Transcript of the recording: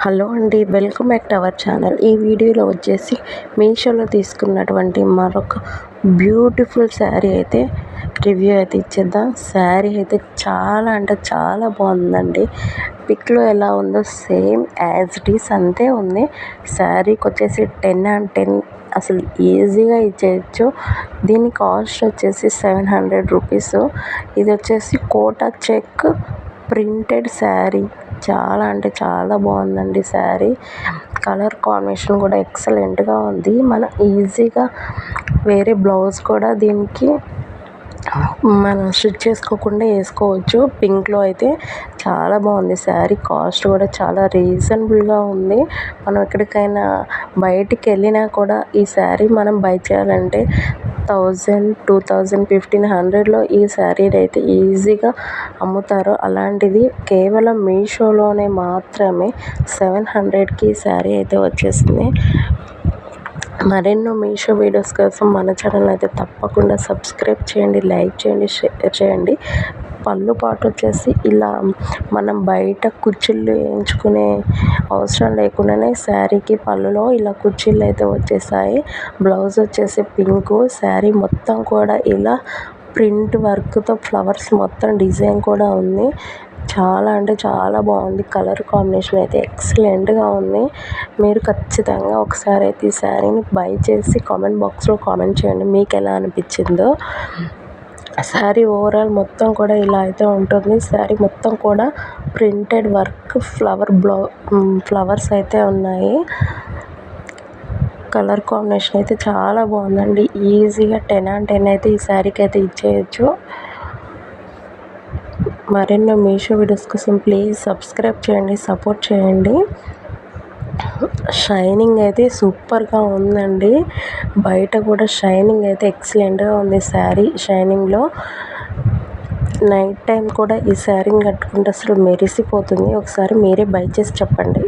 Hello అండి, welcome back to our channel. ఈ వీడియోలో వచ్చేసి మీషోలో తీసుకున్నటువంటి మరొక బ్యూటిఫుల్ శారీ అయితే రివ్యూ అయితే ఇచ్చేద్దాం. శారీ అయితే చాలా అంటే చాలా బాగుందండి. పిక్లో ఎలా ఉందో సేమ్ యాజ్ ఇట్ ఈస్ అంతే ఉంది. శారీకి వచ్చేసి 10/10 అసలు ఈజీగా ఇచ్చేయచ్చు. దీని కాస్ట్ వచ్చేసి 700 రూపీస్. ఇది వచ్చేసి కోటా చెక్ ప్రింటెడ్ శారీ. చాలా అంటే చాలా బాగుందండి శారీ. కలర్ కాంబినేషన్ కూడా ఎక్సలెంట్గా ఉంది. మనం ఈజీగా వేరే బ్లౌజ్ కూడా దీనికి మనం స్టిచ్ చేసుకోకుండా వేసుకోవచ్చు. పింక్లో అయితే చాలా బాగుంది శారీ. కాస్ట్ కూడా చాలా రీజనబుల్గా ఉంది. మనం ఎక్కడికైనా బయటికి వెళ్ళినా కూడా ఈ శారీ మనం బై చేయాలంటే 1000, 2000, 1500లో ఈ శారీని అయితే ఈజీగా అమ్ముతారు. అలాంటిది కేవలం మీషోలోనే మాత్రమే 700కి ఈ శారీ అయితే వచ్చేసింది. మరెన్నో మీషో వీడియోస్ కోసం మన ఛానల్ అయితే తప్పకుండా సబ్స్క్రైబ్ చేయండి, లైక్ చేయండి, షేర్ చేయండి. పళ్ళు పాటు వచ్చేసి ఇలా మనం బయట కుర్చీలు వేయించుకునే అవసరం లేకుండానే శారీకి పళ్ళులో ఇలా కుర్చీలు అయితే వచ్చేసాయి. బ్లౌజ్ వచ్చేసి పింక్. శారీ మొత్తం కూడా ఇలా ప్రింట్ వర్క్తో ఫ్లవర్స్ మొత్తం డిజైన్ కూడా ఉంది. చాలా అంటే చాలా బాగుంది. కలర్ కాంబినేషన్ అయితే ఎక్సలెంట్గా ఉంది. మీరు ఖచ్చితంగా ఒకసారి అయితే ఈ శారీని బై చేసి కామెంట్ బాక్స్లో కామెంట్ చేయండి మీకు ఎలా అనిపించిందో. శారీ ఓవరాల్ మొత్తం కూడా ఇలా అయితే ఉంటుంది. శారీ మొత్తం కూడా ప్రింటెడ్ వర్క్ ఫ్లవర్స్ అయితే ఉన్నాయి. కలర్ కాంబినేషన్ అయితే చాలా బాగుందండి. ఈజీగా 10/10 అయితే ఈ శారీకి అయితే ఇచ్చేయచ్చు. మరెన్నో మీషో వీడియోస్ కోసం ప్లీజ్ సబ్స్క్రైబ్ చేయండి, సపోర్ట్ చేయండి. షైనింగ్ అయితే సూపర్గా ఉందండి. బయట కూడా షైనింగ్ అయితే ఎక్సలెంట్గా ఉంది. శారీ షైనింగ్లో నైట్ టైం కూడా ఈ శారీని కట్టుకుంటే అసలు మెరిసిపోతుంది. ఒకసారి మీరే బై చేసి చెప్పండి.